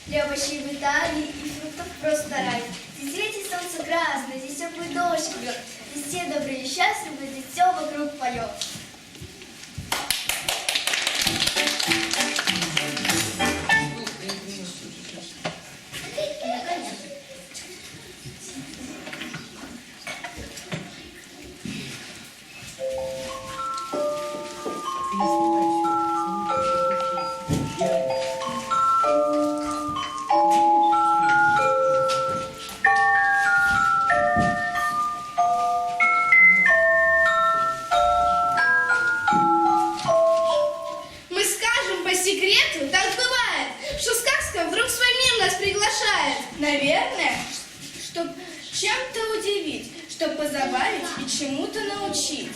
Для овощей в Италии и фруктов просто рай. Здесь ветер солнце красное, здесь теплый дождь идет. Здесь все добрые и счастливы, здесь все вокруг поет. Мы скажем по секрету, так бывает, что сказка вдруг в свой мир нас приглашает. Наверное, чтоб чем-то удивить, чтоб позабавить и чему-то научить.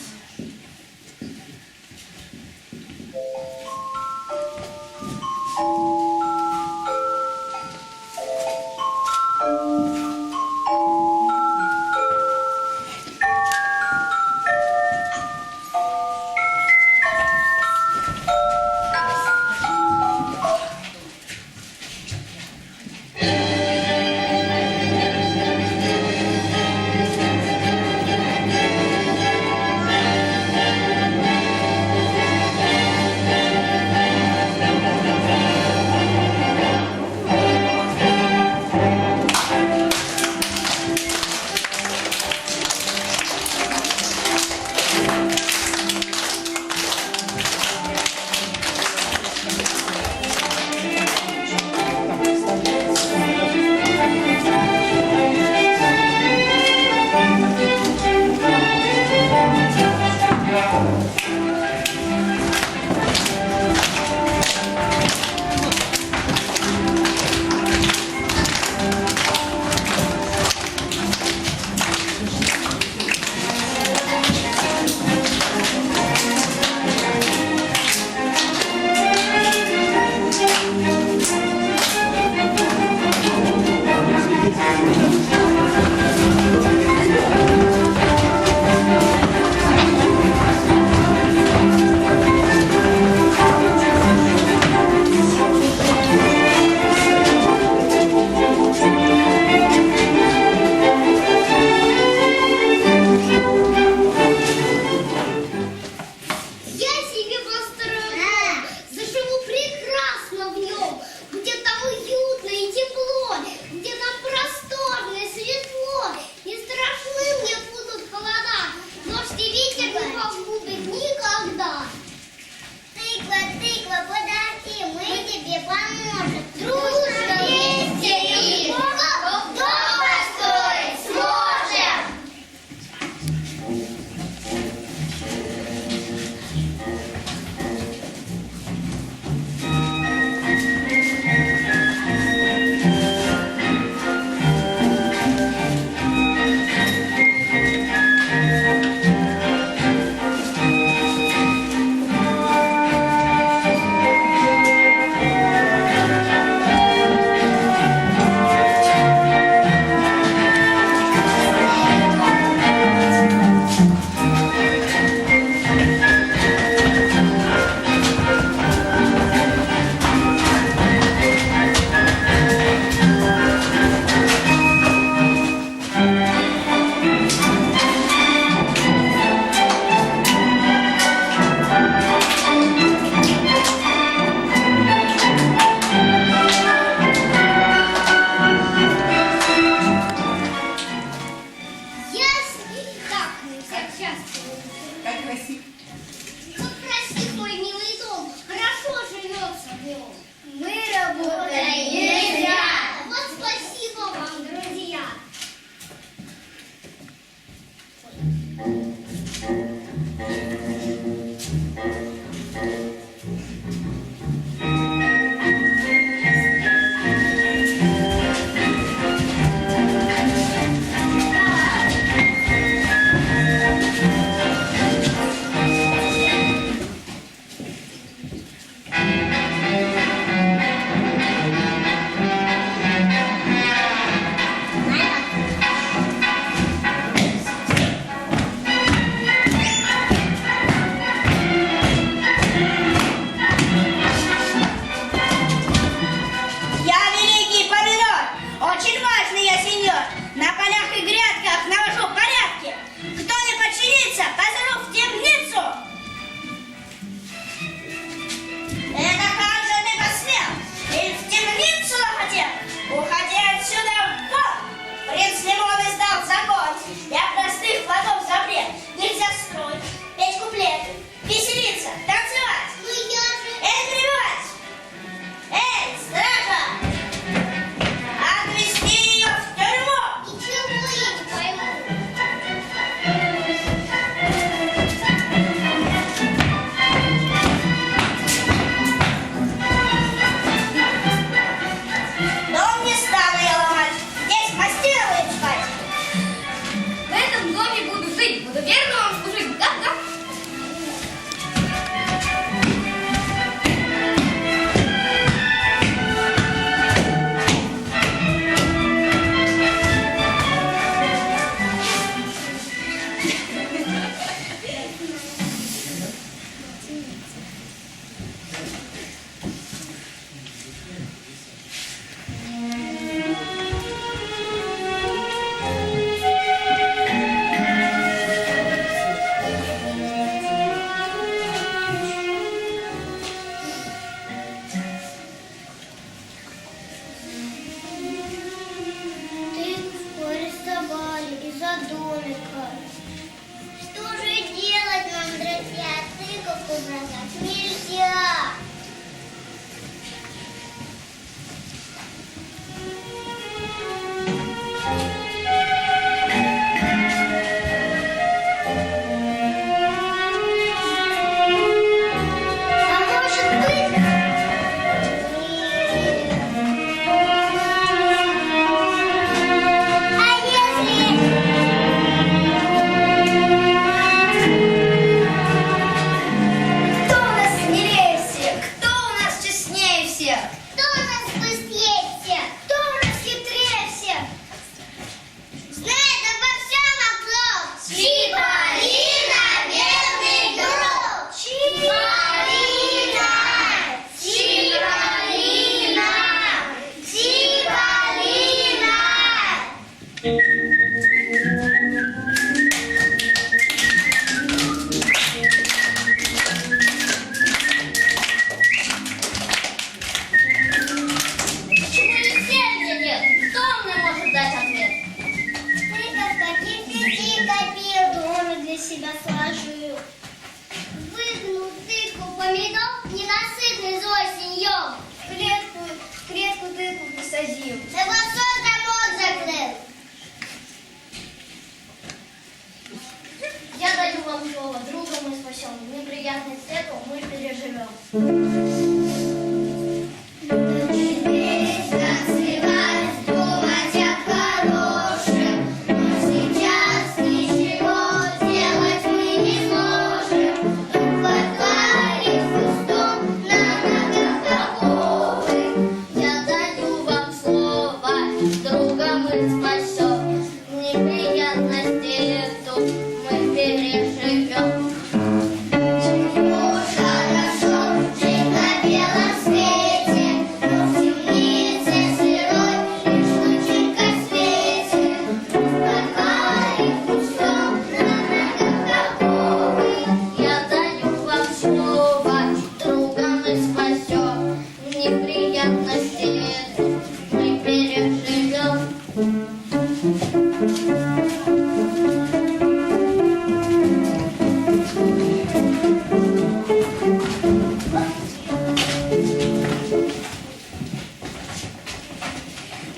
Мы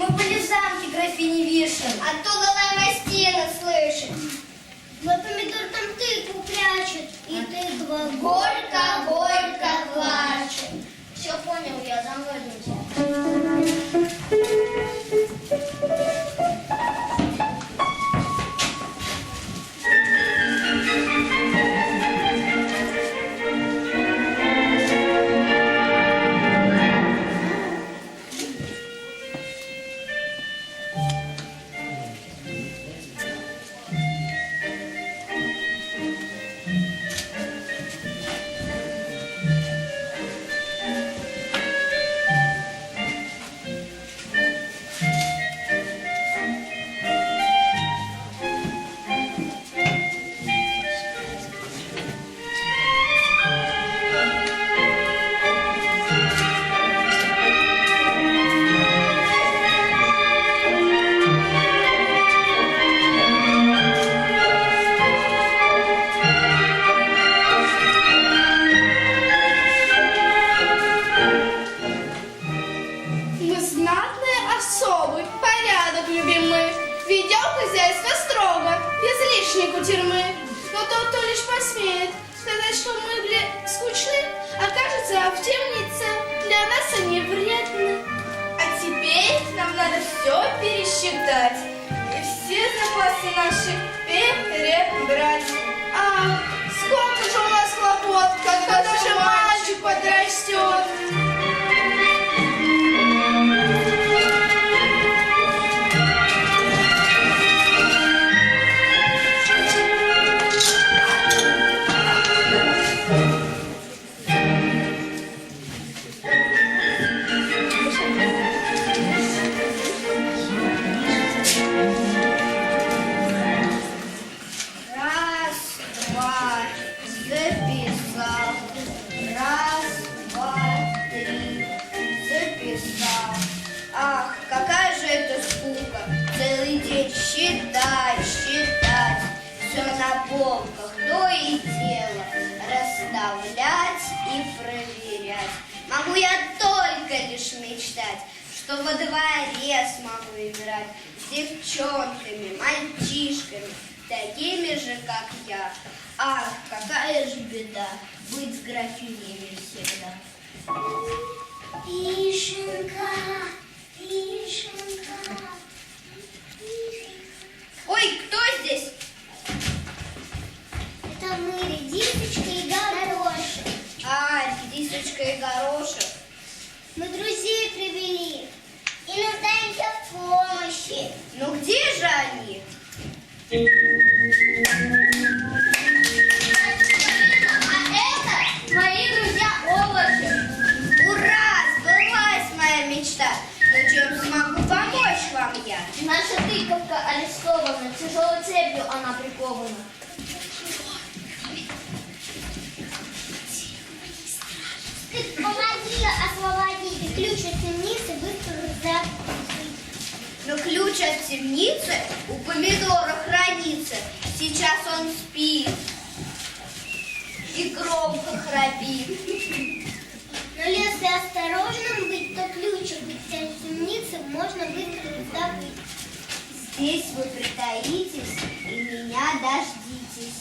были в замке графини Вишен. Оттуда нам гостина слышит. Мой помидор там тыкву прячет, и тыква горько-горько плачет. Все понял я, за мной друзья. Мы знатные особы, порядок любим мы, ведем хозяйство строго, без лишней кутерьмы. Но тот, кто лишь посмеет сказать, что мы скучны, окажется в темнице, для нас они вредны. А теперь нам надо все пересчитать и все запасы наши перебрать. Ах, сколько же у нас хлопот, когда же мальчик подрастет. Раз, два, записал. Раз, два, три, записал. Ах, какая же это скука. Целый день считать, считать. Все на полках, то и дело. Расставлять и проверять. Могу я только лишь мечтать, что во дворе смогу играть с девчонками, мальчишками, такими же, как я. Ах, какая же беда быть с графинями всегда. Вишенка, вишенка, вишенка. Ой, кто здесь? Это мы, Редисочка и Горошек. А, Редисочка и Горошек. Мы друзей привели и нуждаемся в помощи. Ну где же они? А это мои друзья-овощи. Ура! Сбылась моя мечта. Но чем смогу помочь вам я? Наша тыковка арестована, тяжелой цепью она прикована. Ты помоги освободить ключ от темницы, быстро запустить. Но ключ от темницы у помидора хранится. Сейчас он спит и громко храпит. Но если осторожным быть, то ключ от темницы можно быстро раздобыть. Здесь вы притаитесь и меня дождитесь.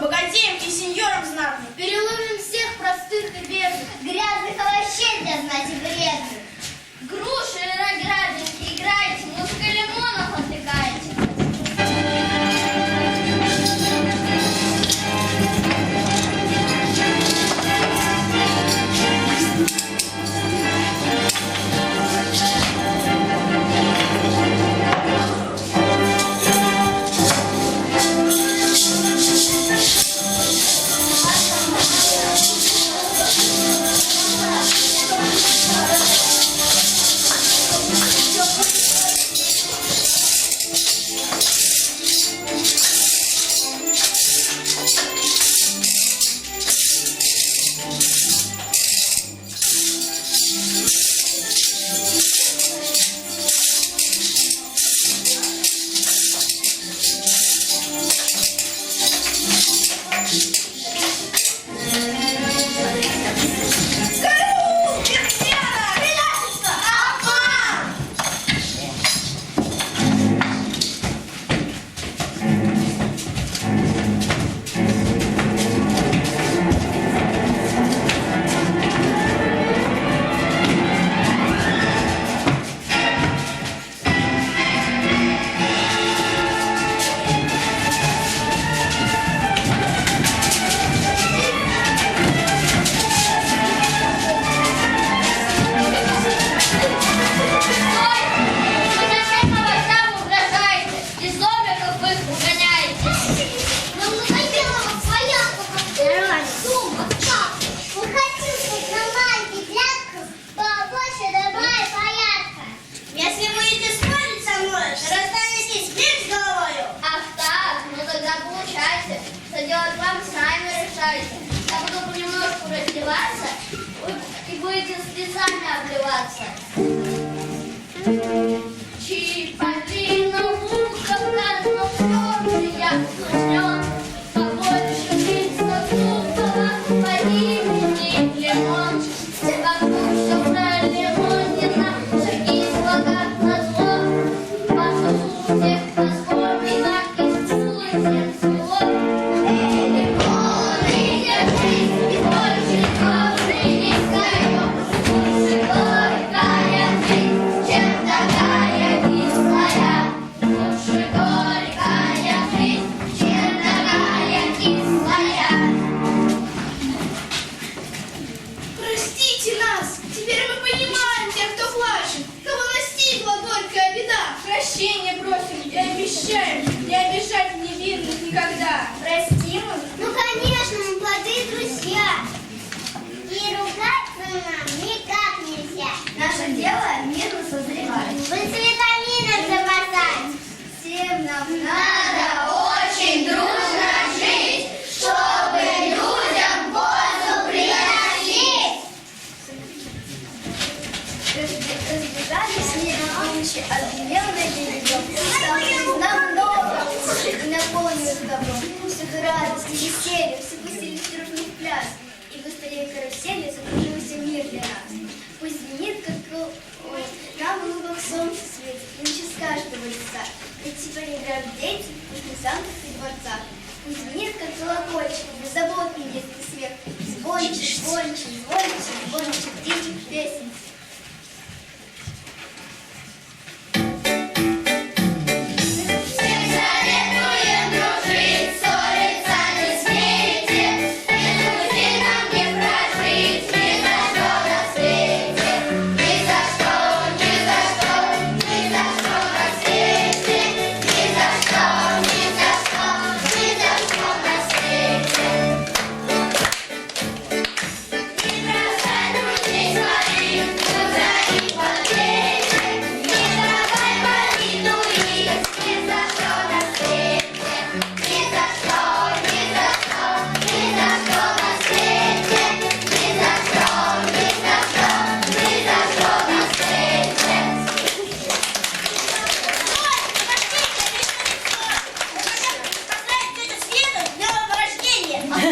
Богатеем и сеньором знатным. Переловим всех простых и бедных, грязных овощей для знати вредных. Груши и виноградники играйте, музыка лимонов отвлекайте. Давайте. Я буду понемножку раздеваться, и будете слезами обливаться. Чиполлино, буковка, но все же я усложнен. Побольше лица супова, по имени Лимон. Вокруг все пролимонено, шаги как назло. Пошел всех по вспоминах, и всем свело. Лимоны, держись, и больше кожи не скажу. Лучше горькая жизнь, чем такая кислая. Лучше горькая жизнь, чем такая кислая. Простите нас, теперь мы понимаем тех, кто плачет, кого настигла горькая беда. Прощения просим и обещаем не обижать невинных никогда. Простим? Ну, конечно, мы молодые друзья. И ругаться нам никак нельзя. Наше дело мирно созревать. Витамины запасать. Всем нам надо очень дружно жить, чтобы людям пользу приносить. Разбежались не на помощи, объявленной берегом. Нам много, и наполнилось добром. Всюду радость и веселье, все пустили дружный пляс. И быстрее карусели закружился мир для нас. Пусть звенит, как на лугах солнце светит, луч из каждого лица. Ведь теперь играют дети,